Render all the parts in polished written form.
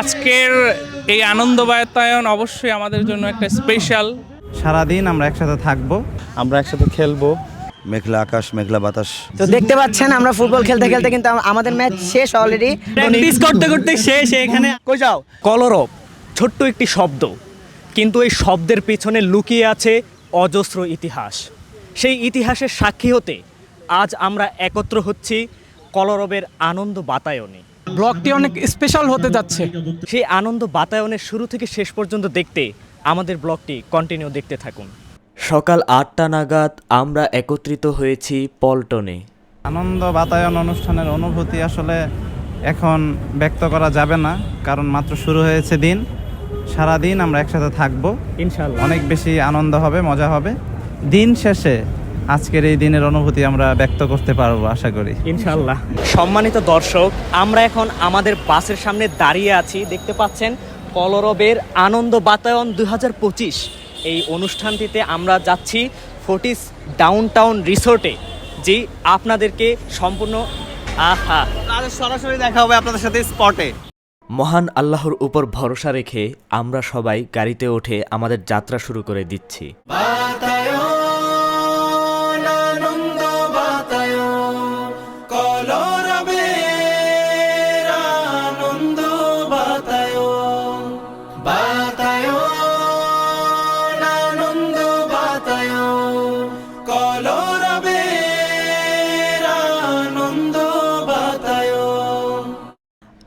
আজকের এই আনন্দ বাতায়ন অবশ্যই আমাদের জন্য একটা স্পেশাল। সারাদিন আমরা একসাথে থাকবো, আমরা একসাথে খেলবো। মেঘলা আকাশ মেঘলা বাতাস। তো দেখতে পাচ্ছেন আমরা ফুটবল খেলতে খেলতে কিন্তু আমাদের ম্যাচ শেষ অলরেডি, প্র্যাকটিস করতে করতে শেষ। এখানে কই যাও কলরব, ছোট্ট একটি শব্দ, কিন্তু এই শব্দের পিছনে লুকিয়ে আছে অজস্র ইতিহাস। সেই ইতিহাসের সাক্ষী হতে আজ আমরা একত্র হচ্ছি কলরবের আনন্দ বাতায়নে। ব্লগটি অনেক স্পেশাল হতে যাচ্ছে। সেই আনন্দ বাতায়নের শুরু থেকে শেষ পর্যন্ত দেখতে আমাদের ব্লগটি কন্টিনিউ দেখতে থাকুন। সকাল ৮টা নাগাদ আমরা একত্রিত হয়েছি পল্টনে। আনন্দ বাতায়ন অনুষ্ঠানের অনুভূতি আসলে এখন ব্যক্ত করা যাবে না, কারণ মাত্র শুরু হয়েছে দিন। সারাদিন আমরা একসাথে থাকবো, ইনশাআল্লাহ অনেক বেশি আনন্দ হবে, মজা হবে। দিন শেষে আজকের এই দিনের অনুভূতি আমরা ব্যক্ত করতে পারবো আশা করি, ইনশাআল্লাহ। সম্মানিত দর্শক, আমরা এখন আমাদের বাসের সামনে দাঁড়িয়ে আছি। দেখতে পাচ্ছেন কলরবের আনন্দ বাতায়ন 2025 এই অনুষ্ঠানটিতে আমরা যাচ্ছি ফোর্টিস ডাউনটাউন রিসোর্টে। জি, আপনাদেরকে সম্পূর্ণ সরাসরি দেখা হবে আপনাদের সাথে স্পটে। মহান আল্লাহর উপর ভরসা রেখে আমরা সবাই গাড়িতে উঠে আমাদের যাত্রা শুরু করে দিচ্ছি।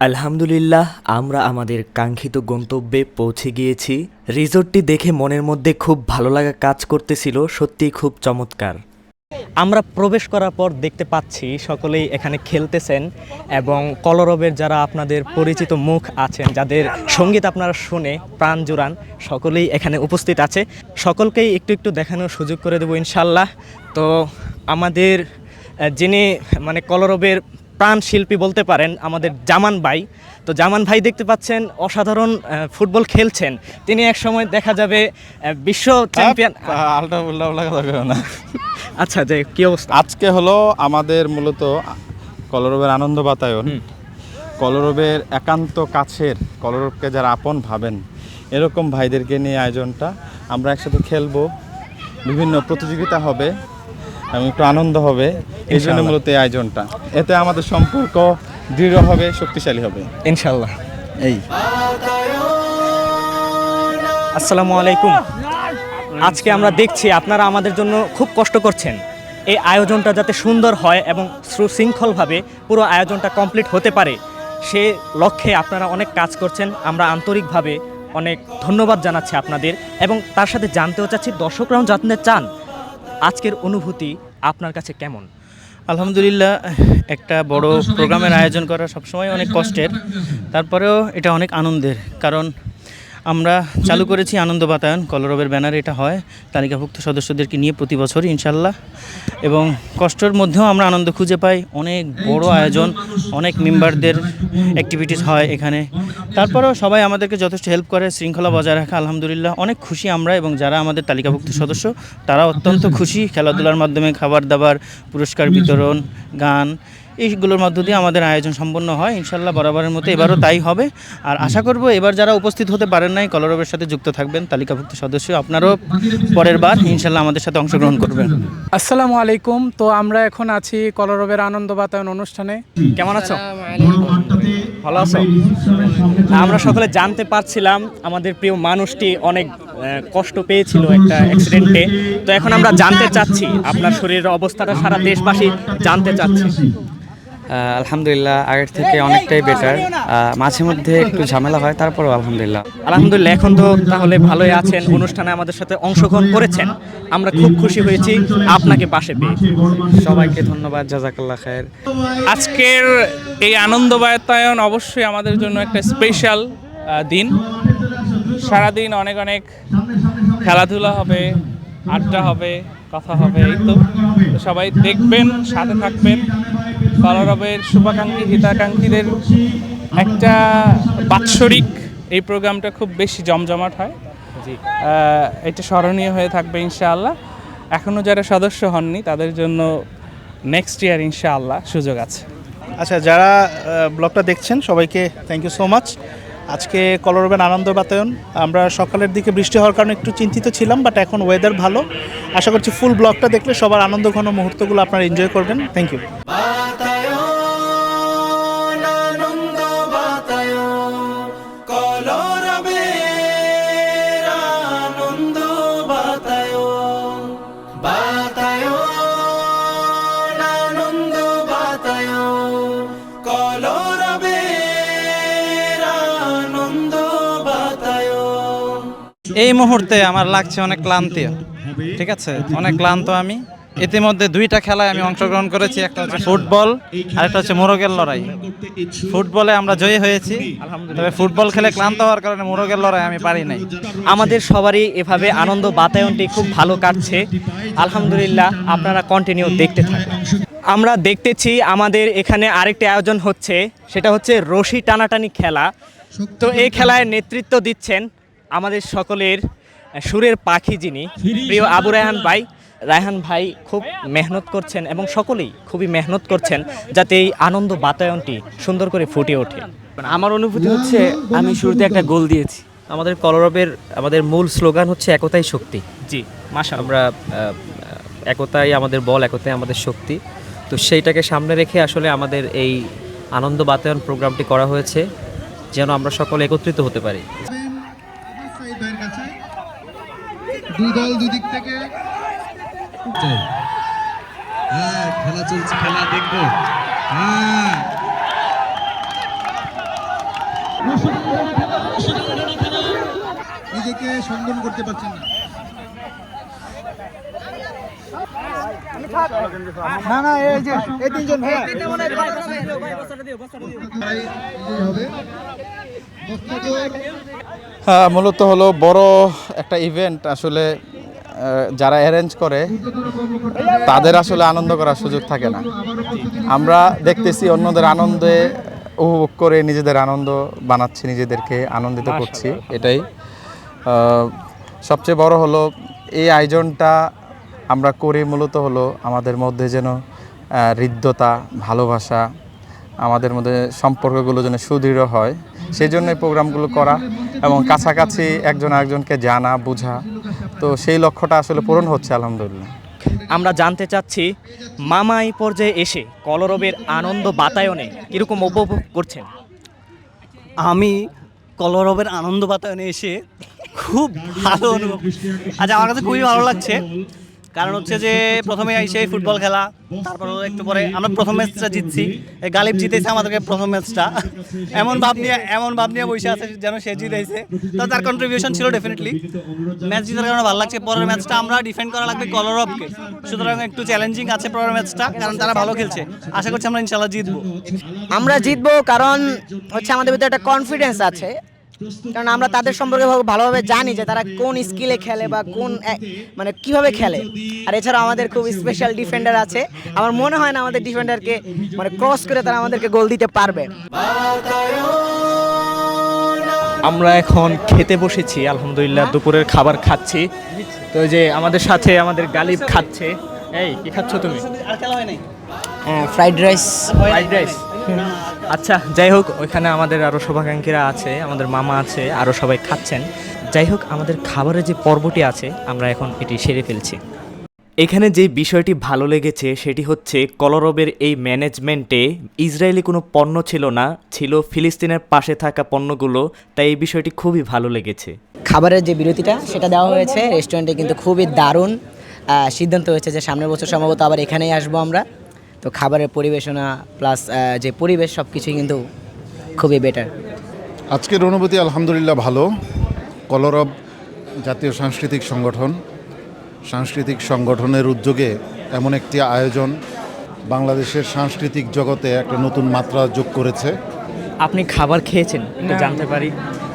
আলহামদুলিল্লাহ, আমরা আমাদের কাঙ্ক্ষিত গন্তব্যে পৌঁছে গিয়েছি। রিসোর্টটি দেখে মনের মধ্যে খুব ভালো লাগা কাজ করতেছিল, সত্যিই খুব চমৎকার। আমরা প্রবেশ করার পর দেখতে পাচ্ছি সকলেই এখানে খেলতেছেন এবং কলরবের যারা আপনাদের পরিচিত মুখ আছেন, যাদের সঙ্গীত আপনারা শুনে প্রাণ জুড়ান, সকলেই এখানে উপস্থিত আছে। সকলকেই একটু একটু দেখানোর সুযোগ করে দেবো ইনশাল্লাহ। তো আমাদের যিনি মানে কলরবের প্রাণ শিল্পী বলতে পারেন, আমাদের জামান ভাই। তো জামান ভাই দেখতে পাচ্ছেন অসাধারণ ফুটবল খেলছেন। তিনি এক সময় দেখা যাবে বিশ্ব চ্যাম্পিয়ন। আচ্ছা, যে কি অবস্থা? আজকে হলো আমাদের মূলত কলরবের আনন্দ বাতায়ন। কলরবের একান্ত কাছের, কলরবকে যারা আপন ভাবেন এরকম ভাইদেরকে নিয়ে আয়োজনটা। আমরা একসাথে খেলবো, বিভিন্ন প্রতিযোগিতা হবে এবং একটু আনন্দ হবে, এই জন্য মূলত এই আয়োজনটা। এতে আমাদের সম্পর্ক দৃঢ় হবে, শক্তিশালী হবে ইনশাল্লাহ। এই আসসালামু আলাইকুম। আজকে আমরা দেখছি আপনারা আমাদের জন্য খুব কষ্ট করছেন। এই আয়োজনটা যাতে সুন্দর হয় এবং সুশৃঙ্খলভাবে পুরো আয়োজনটা কমপ্লিট হতে পারে, সে লক্ষ্যে আপনারা অনেক কাজ করছেন। আমরা আন্তরিকভাবে অনেক ধন্যবাদ জানাচ্ছি আপনাদের, এবং তার সাথে জানতেও চাচ্ছি দর্শকরাও জানতে চান আজকের অনুভূতি আপনার কাছে কেমন। আলহামদুলিল্লাহ, একটা বড় প্রোগ্রামের আয়োজন করা সবসময় অনেক কষ্টের, তারপরেও এটা অনেক আনন্দের। কারণ আমরা চালু করেছি আনন্দ বাতায়ন, কলরবের ব্যানারে এটা হয় তালিকাভুক্ত সদস্যদেরকে নিয়ে প্রতি বছরই ইনশাল্লাহ। এবং কষ্টের মধ্যেও আমরা আনন্দ খুঁজে পাই। অনেক বড় আয়োজন, অনেক মেম্বারদের অ্যাক্টিভিটিস হয় এখানে। তারপরেও সবাই আমাদেরকে যথেষ্ট হেল্প করে, শৃঙ্খলা বজায় রাখা। আলহামদুলিল্লাহ অনেক খুশি আমরা, এবং যারা আমাদের তালিকাভুক্ত সদস্য তারা অত্যন্ত খুশি। খেলাধুলার মাধ্যমে খাবার দাবার, পুরস্কার বিতরণ, গান, এইগুলোর মধ্য দিয়ে আমাদের আয়োজন সম্পন্ন হয় ইনশাল্লাহ। বরাবরের মতো এবারও তাই হবে। আর আশা করব এবার যারা উপস্থিত হতে পারেন নাই, কলরবের সাথে যুক্ত থাকবেন, তালিকাভুক্ত সদস্য, আপনারাও পরের বার ইনশাল্লাহ আমাদের সাথে অংশগ্রহণ করবেন। আসসালামু আলাইকুম। তো আমরা এখন আছি কলরবের আনন্দ বাতায়ন অনুষ্ঠানে। কেমন আছো? ভালো আছো? আমরা সকলে জানতে পারছিলাম আমাদের প্রিয় মানুষটি অনেক কষ্ট পেয়েছিল একটা অ্যাক্সিডেন্টে। তো এখন আমরা জানতে চাচ্ছি আপনার শরীরের অবস্থাটা সারা দেশবাসী জানতে চাচ্ছে। আলহামদুলিল্লাহ আগের থেকে অনেকটাই বেটার। মাঝে মধ্যে একটু ঝামেলা হয়, তারপরও আলহামদুলিল্লাহ। আলহামদুলিল্লাহ, এখন তো তাহলে ভালোই আছেন, অনুষ্ঠানে আমাদের সাথে অংশগ্রহণ করেছেন, আমরা খুব খুশি হয়েছি আপনাকে পাশে পেয়ে। সবাইকে ধন্যবাদ, জাযাকাল্লাহ খায়ের। আজকের এই আনন্দ বাতায়ন অবশ্যই আমাদের জন্য একটা স্পেশাল দিন। সারাদিন অনেক অনেক খেলাধুলা হবে, আড্ডা হবে, কথা হবে। এই তো সবাই দেখবেন, সাথে থাকবেন। কলরবের শুভাকাঙ্ক্ষী হিতাকাঙ্ক্ষীদের একটা বাৎসরিক এই প্রোগ্রামটা খুব বেশি জমজমাট হয়। এটা স্মরণীয় হয়ে থাকবে ইনশাআল্লাহ। এখনও যারা সদস্য হননি তাদের জন্য নেক্সট ইয়ার ইনশাআল্লাহ সুযোগ আছে। আচ্ছা, যারা ব্লগটা দেখছেন সবাইকে থ্যাংক ইউ সো মাচ। আজকে কলরবের আনন্দ বাতায়ন। আমরা সকালের দিকে বৃষ্টি হওয়ার কারণে একটু চিন্তিত ছিলাম, বাট এখন ওয়েদার ভালো। আশা করছি ফুল ব্লগটা দেখলে সবার আনন্দঘন মুহূর্তগুলো আপনারা এনজয় করবেন। Thank you. এই মুহূর্তে আমার লাগছে অনেক ক্লান্তি, ঠিক আছে, অনেক ক্লান্ত আমি। ইতিমধ্যে 2টা খেলায় আমি অংশগ্রহণ করেছি, একটা হচ্ছে ফুটবল আর একটা হচ্ছে মোরগের লড়াই। ফুটবলে আমরা জয়ী হয়েছি, তবে ফুটবল খেলে ক্লান্ত হওয়ার কারণে মোরগের লড়াই আমি পারি নাই। আমাদের সবারই এভাবে আনন্দ বাতায়নটি খুব ভালো কাটছে, আলহামদুলিল্লাহ। আপনারা কন্টিনিউ দেখতে থাকুন। আমরা দেখতেছি আমাদের এখানে আরেকটি আয়োজন হচ্ছে, সেটা হচ্ছে রশি টানাটানি খেলা। তো এই খেলায় নেতৃত্ব দিচ্ছেন আমাদের সকলের সুরের পাখি, যিনি প্রিয় আবু রায়হান ভাই। রায়হান ভাই খুব মেহনত করছেন এবং সকলেই খুবই মেহনত করছেন যাতে এই আনন্দ বাতায়নটি সুন্দর করে ফুটে ওঠে। আমার অনুভূতি হচ্ছে আমি শুরুতে একটা গোল দিয়েছি। আমাদের কলরবের আমাদের মূল স্লোগান হচ্ছে একতাই শক্তি। জি, মাশাআল্লাহ। আমরা একতাই আমাদের বল, একতাই আমাদের শক্তি। তো সেইটাকে সামনে রেখে আসলে আমাদের এই আনন্দ বাতায়ন প্রোগ্রামটি করা হয়েছে, যেন আমরা সকলে একত্রিত হতে পারি। দুই দল দুদিক থেকে খেলা চলছে, খেলা দেখবো। নিজেকে সংযম করতে পারছেন না। না এই যে এই তিনজন ভাই মূলত হলো বড় একটা ইভেন্ট, আসলে যারা অ্যারেঞ্জ করে তাদের আসলে আনন্দ করার সুযোগ থাকে না। আমরা দেখতেছি অন্যদের আনন্দে উপভোগ করে নিজেদের আনন্দ বানাচ্ছি, নিজেদেরকে আনন্দিত করছি। এটাই সবচেয়ে বড় হলো এই আয়োজনটা আমরা করি মূলত হলো আমাদের মধ্যে যেন হৃদ্যতা, ভালোবাসা, আমাদের মধ্যে সম্পর্কগুলো যেন সুদৃঢ় হয়, সেই জন্য এই প্রোগ্রামগুলো করা এবং কাছাকাছি একজন আরেকজনকে জানা বোঝা। তো সেই লক্ষ্যটা আসলে পূরণ হচ্ছে আলহামদুলিল্লাহ। আমরা জানতে চাচ্ছি, মামা এই পর্যায়ে এসে কলরবের আনন্দ বাতায়নে কীরকম উপভোগ করছেন? আমি কলরবের আনন্দ বাতায়নে এসে খুব ভালো অনুভব। আচ্ছা, আমার কাছে খুবই ভালো লাগছে, কারণ হচ্ছে যে প্রথমে এসে ফুটবল খেলা, তারপর একটু পরে আমরা প্রথম ম্যাচটা জিতছি, গালিব জিতেছে আমাদেরকে প্রথম ম্যাচটা। এমন ভাব নিয়ে বসে আছে যেন সে জিতেছে, তো তার কন্ট্রিবিউশন ছিল ডেফিনেটলি। ম্যাচ জিতার কারণে ভালো লাগছে। পরের ম্যাচটা আমরা ডিফেন্ড করা লাগবে কলরবকে, সুতরাং একটু চ্যালেঞ্জিং আছে পরের ম্যাচটা, কারণ তারা ভালো খেলছে। আশা করছি আমরা ইনশাল্লাহ জিতবো। আমরা জিতবো, কারণ হচ্ছে আমাদের ভিতরে একটা কনফিডেন্স আছে, কারণ আমরা তাদের সম্পর্কে ভালোভাবে জানি যে তারা কোন স্কিলে খেলে বা কোন মানে কিভাবে খেলে। আর এছাড়া আমাদের খুব স্পেশাল ডিফেন্ডার আছে, আমার মনে হয় না আমাদের ডিফেন্ডারকে মানে ক্রস করে তারা আমাদেরকে গোল দিতে পারবে। আমরা এখন খেতে বসেছি, আলহামদুলিল্লাহ দুপুরের খাবার খাচ্ছি। তো এই যে আমাদের সাথে আমাদের গালিব খাচ্ছে। এই কি খাচ্ছ তুমি? আর খেলা হয় নাই, ফ্রাইড রাইস। আচ্ছা, যাই হোক, ওইখানে আমাদের আরও শুভাকাঙ্ক্ষীরা আছে, আমাদের মামা আছে, আরও সবাই খাচ্ছেন। যাই হোক, আমাদের খাবারের যে পর্বটি আছে আমরা এখন এটি সেরে ফেলছি। এখানে যে বিষয়টি ভালো লেগেছে সেটি হচ্ছে কলরবের এই ম্যানেজমেন্টে ইসরায়েলি কোনো পণ্য ছিল না, ছিল ফিলিস্তিনের পাশে থাকা পণ্যগুলো, তাই এই বিষয়টি খুবই ভালো লেগেছে। খাবারের যে বিরতিটা সেটা দেওয়া হয়েছে রেস্টুরেন্টে, কিন্তু খুবই দারুণ। সিদ্ধান্ত হয়েছে যে সামনের বছর সম্ভবত আবার এখানেই আসবো আমরা। তো খাবারের পরিবেশনা প্লাস যে পরিবেশ সব কিছুই কিন্তু খুবই বেটার। আজকের অনুভূতি আলহামদুলিল্লাহ ভালো। কলরব জাতীয় সাংস্কৃতিক সংগঠনের উদ্যোগে এমন একটি আয়োজন বাংলাদেশের সাংস্কৃতিক জগতে একটা নতুন মাত্রা যোগ করেছে। আপনি খাবার খেয়েছেন, একটু জানতে পারি?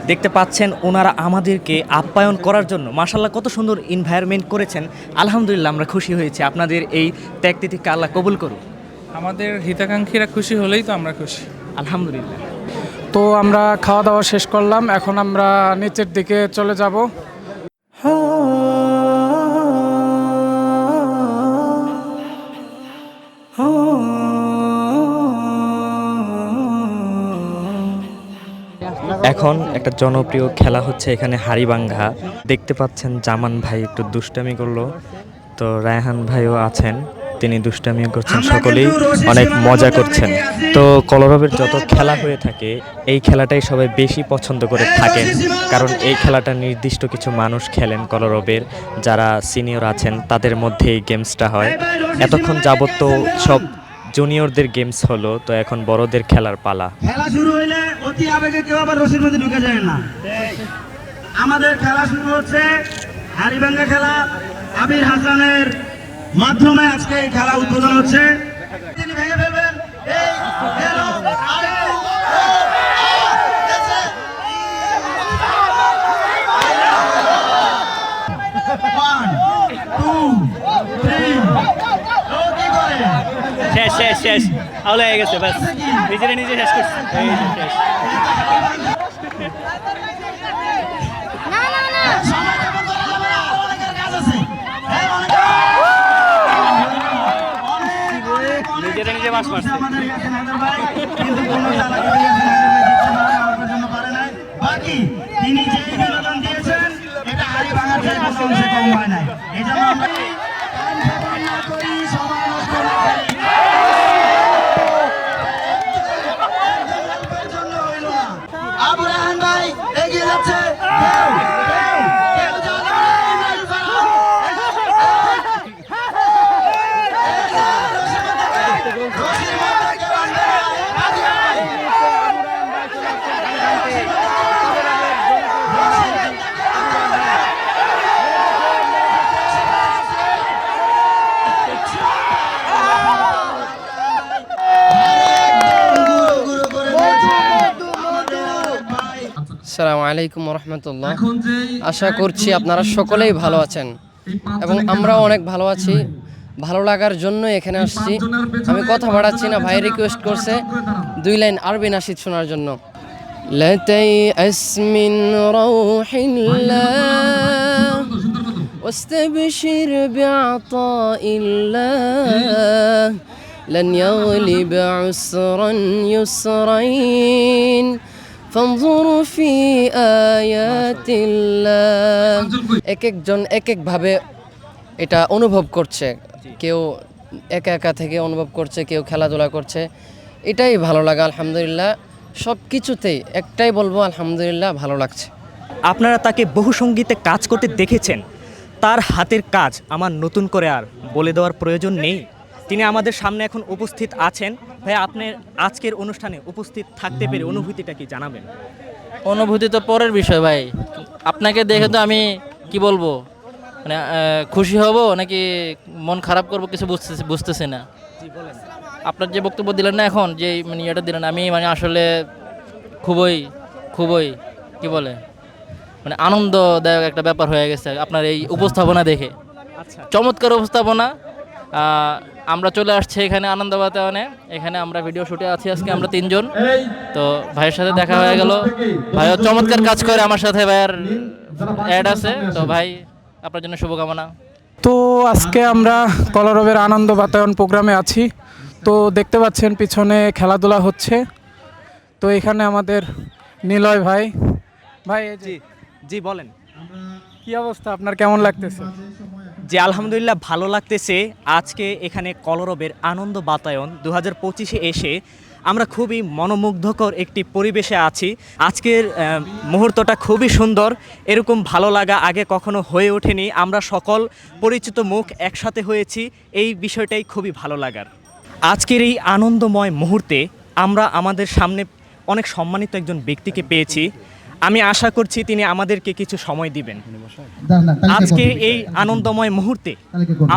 দেখতে পাচ্ছেন ওনারা আমাদেরকে আপ্যায়ন করার জন্য মাশাআল্লাহ কত সুন্দর এনভায়রনমেন্ট করেছেন। আলহামদুলিল্লাহ আমরা খুশি হয়েছি। আপনাদের এই ত্যাগ-তিতিক্ষা আল্লাহ কবুল করুন। আমাদের হিতাকাঙ্ক্ষীরা খুশি হলেই তো আমরা খুশি, আলহামদুলিল্লাহ। তো আমরা খাওয়া দাওয়া শেষ করলাম, এখন আমরা নিচের দিকে চলে যাব। এখন একটা জনপ্রিয় খেলা হচ্ছে এখানে হাড়িভাঙ্গা। দেখতে পাচ্ছেন জামান ভাই একটু দুষ্টামি করলো, তো রায়হান ভাইও আছেন, তিনি দুষ্টামিও করছেন, সকলেই অনেক মজা করছেন। তো কলরবের যত খেলা হয়ে থাকে এই খেলাটাই সবাই বেশি পছন্দ করে থাকেন, কারণ এই খেলাটা নির্দিষ্ট কিছু মানুষ খেলেন কলরবের, যারা সিনিয়র আছেন তাদের মধ্যে এই গেমসটা হয়। এতক্ষণ যাবত তো সব জুনিয়রদের গেমস হলো, তো এখন বড়দের খেলার পালা। খেলা শুরু হইলে অতি আবেগে কেউ আবার রশির মধ্যে ঢুকে যায় না। আমাদের খেলা শুরু হচ্ছে হাড়িভাঙ্গা খেলা। আবির হাসানের মাধ্যমে আজকে এই খেলা উদ্বোধন হচ্ছে। তিনি ভেঙে ফেলবেন এই খেলা। শেষ শেষ শেষ আউট হয়ে গেছে, বাস নিজেরা নিজে শেষ করছে। শেষ। নিজেরা নিজে বাস মারছে। বাকি তিনি যে বিনোদন দিয়েছেন এটা হাড়িভাঙ্গার চেয়ে কোনো অংশে কম হয় নাই। এই জন্য আমরা করি সময় নষ্ট না করি। আবু রাহান ভাই এগিয়ে যাচ্ছে। আসসালামু আলাইকুম রহমতুল্লাহ। আশা করছি আপনারা সকলেই ভালো আছেন এবং আমরাও অনেক ভালো আছি। ভালো লাগার জন্য এখানে আসছি। আমি কথা বাড়াচ্ছি না, ভাই রিকোয়েস্ট করছে 2 লাইন আরবি নাশিদ শোনার জন্য। লা তাইআস মিন রাউহিল্লাহ ওয়াস্তাবশির বিআতাইল্লাহ লান ইয়াগলিবা উসরান ইউসরাইন ফানজুরু ফি আয়াতিল্লাহ। এক একজন এক একভাবে এটা অনুভব করছে, কেউ একা একা থেকে অনুভব করছে, কেউ খেলাধুলা করছে। এটাই ভালো লাগা। আলহামদুলিল্লাহ সব কিছুতেই একটাই বলবো, আলহামদুলিল্লাহ ভালো লাগছে। আপনারা তাকে বহু সঙ্গীতে কাজ করতে দেখেছেন, তার হাতের কাজ আমার নতুন করে আর বলে দেওয়ার প্রয়োজন নেই। তিনি আমাদের সামনে এখন উপস্থিত আছেন। ভাই, আপনার আজকের অনুষ্ঠানে উপস্থিত থাকতে পেরে অনুভূতিটা কি জানাবেন? অনুভূতি তো পরের বিষয় ভাই, আপনাকে দেখে তো আমি কি বলবো, মানে খুশি হব নাকি মন খারাপ করব কিছু বুঝতেছি না। আপনার যে বক্তব্য দিলেন না এখন, যে মানে ইয়েটা দিলেন, আমি মানে আসলে খুবই খুবই কি বলে মানে আনন্দদায়ক একটা ব্যাপার হয়ে গেছে আপনার এই উপস্থাপনা দেখে। চমৎকার উপস্থাপনা। আমরা চলে আসছি এখানে আনন্দ বাতায়নে। এখানে আমরা ভিডিও শুটে আছি আজকে আমরা 3 জন। তো ভাইয়ের সাথে দেখা হয়ে গেল, ভাইও চমৎকার কাজ করে, আমার সাথে ভাইয়ের অ্যাড আছে। তো ভাই আপনার জন্য শুভকামনা। তো আজকে আমরা কলরবের আনন্দ বাতায়ন প্রোগ্রামে আছি। তো দেখতে পাচ্ছেন পিছনে খেলাধুলা হচ্ছে। তো এখানে আমাদের নিলয় ভাই। ভাই জি জি বলেন, কি অবস্থা, আপনার কেমন লাগতেছে? জি আলহামদুলিল্লাহ ভালো লাগতেছে। আজকে এখানে কলরবের আনন্দ বাতায়ন 2025-এ এসে আমরা খুবই মনোমুগ্ধকর একটি পরিবেশে আছি। আজকের মুহূর্তটা খুবই সুন্দর, এরকম ভালো লাগা আগে কখনো হয়ে ওঠেনি। আমরা সকল পরিচিত মুখ একসাথে হয়েছি, এই বিষয়টাই খুবই ভালো লাগার। আজকের এই আনন্দময় মুহূর্তে আমরা আমাদের সামনে অনেক সম্মানিত একজন ব্যক্তিকে পেয়েছি। আমি আশা করছি তিনি আমাদেরকে কিছু সময় দিবেন। আজকে এই আনন্দময় মুহূর্তে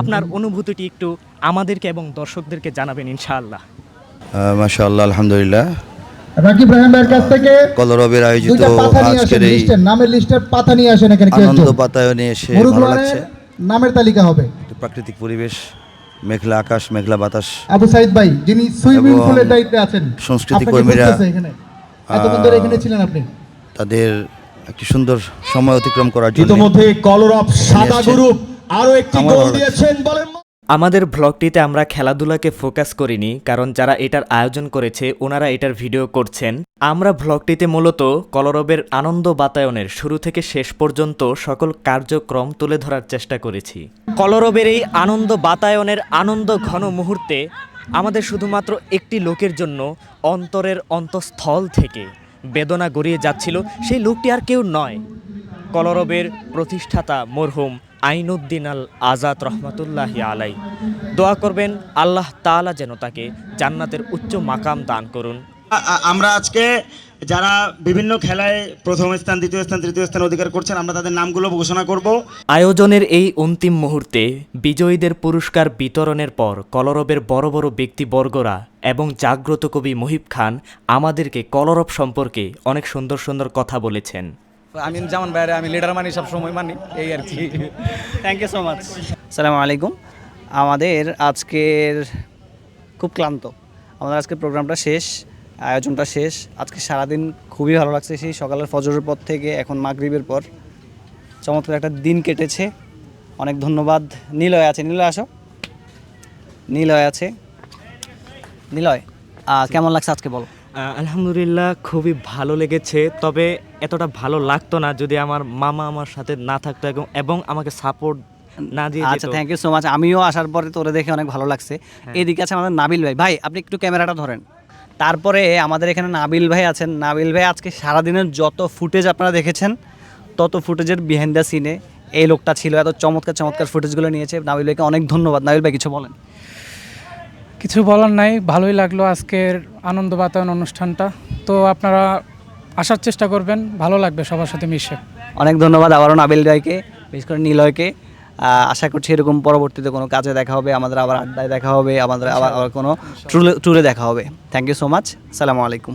আপনার অনুভূতিটি একটু আমাদেরকে এবং দর্শকদেরকে জানাবেন ইনশাআল্লাহ। মাশাআল্লাহ, আলহামদুলিল্লাহ। রাকিব রায়হান ভাইয়ের কাছ থেকে কলরবের আয়োজিত আজকের এই নামের লিস্টের পাতা নিয়ে আসেন এখানে কেউ আনন্দ বাতায়নে এসে ভালো লাগছে। নামের তালিকা হবে, প্রাকৃতিক পরিবেশ, মেঘলা আকাশ, মেঘলা বাতাস। আবু সাইদ ভাই যিনি সুইমিং পুলের দায়িত্বে আছেন, সংস্কৃতি কর্মীরা এখানে এতক্ষণ ধরে এখানে ছিলেন আপনি, তাদের একটি সুন্দর সময় অতিক্রম করার জন্য ইতিমধ্যে কলরব সাদা গ্রুপ আরো একটি গোল দিয়েছেন। বলেন আমাদের ব্লগটিতে আমরা খেলাধুলাকে ফোকাস করিনি, কারণ যারা এটার আয়োজন করেছে ওনারা এটার ভিডিও করছেন। আমরা ভ্লগটিতে মূলত কলরবের আনন্দ বাতায়নের শুরু থেকে শেষ পর্যন্ত সকল কার্যক্রম তুলে ধরার চেষ্টা করেছি। কলরবের এই আনন্দ বাতায়নের আনন্দ ঘন মুহূর্তে আমাদের শুধুমাত্র একটি লোকের জন্য অন্তরের অন্তঃস্থল থেকে বেদনা গড়িয়ে যাচ্ছিল। সেই লোকটি আর কেউ নয়, কলরবের প্রতিষ্ঠাতা মরহুম আইনুদ্দিন আল আজাদ রহমতুল্লাহি আলাই। দোয়া করবেন আল্লাহ তাআলা যেন তাকে জান্নাতের উচ্চ মাকাম দান করুন। আমরা আজকে যারা বিভিন্ন খেলায় প্রথম স্থান, দ্বিতীয় স্থান, তৃতীয় স্থান অধিকার করছেন, আমরা তাদের নামগুলো ঘোষণা করব। আয়োজনের এই অন্তিম মুহূর্তে বিজয়ীদের পুরস্কার বিতরণের পর কলরবের বড় বড় ব্যক্তিবর্গরা এবং জাগ্রত কবি মুহিব খান আমাদেরকে কলরব সম্পর্কে অনেক সুন্দর সুন্দর কথা বলেছেন। আমি যেমন বাইরে আমি লিডার মানি, সব সময় মানি, এই আর কি। Thank you so much. আসসালামু আলাইকুম। আমাদের আজকের খুব ক্লান্ত, আমাদের আজকের প্রোগ্রামটা শেষ, আয়োজনটা শেষ। আজকে সারাদিন খুবই ভালো লাগছে, সেই সকালের ফজরের পর থেকে এখন মাগরিবের পর চমৎকার একটা দিন কেটেছে। অনেক ধন্যবাদ। নিলয় আছে, নিলয় আসো। নিলয় আছে, নিলয় কেমন লাগছে আজকে বলো? আলহামদুলিল্লাহ খুবই ভালো লেগেছে, তবে এতটা ভালো লাগতো না যদি আমার মামা আমার সাথে না থাকতো এবং আমাকে সাপোর্ট না দিয়ে। আচ্ছা, থ্যাংক ইউ সো মাচ। আমিও আসার পরে তোরে দেখে অনেক ভালো লাগছে। এদিকে আছে আমাদের নাবিল ভাই। ভাই আপনি একটু ক্যামেরাটা ধরেন। তারপরে আমাদের এখানে নাবিল ভাই আছেন। নাবিল ভাই আজকে সারাদিনের যত ফুটেজ আপনারা দেখেছেন, তত ফুটেজের বিহাইন্ড দ্য সিনে এই লোকটা ছিল, এত চমৎকার চমৎকার ফুটেজগুলো নিয়েছে। নাবিল ভাইকে অনেক ধন্যবাদ। নাবিল ভাই কিছু বলেন? কিছু বলার নাই, ভালোই লাগলো আজকের আনন্দ বাতায়ন অনুষ্ঠানটা। তো আপনারা আসার চেষ্টা করবেন, ভালো লাগবে সবার সাথে মিশে। অনেক ধন্যবাদ আবারও নাবিল ভাইকে, বিশেষ করে নিলয়কে। আশা করছি এরকম পরবর্তীতে কোনো কাজে দেখা হবে, আমাদের আবার আড্ডায় দেখা হবে, আমাদের আবার কোনো ট্যুরে দেখা হবে। Thank you so much. আসসালামু আলাইকুম।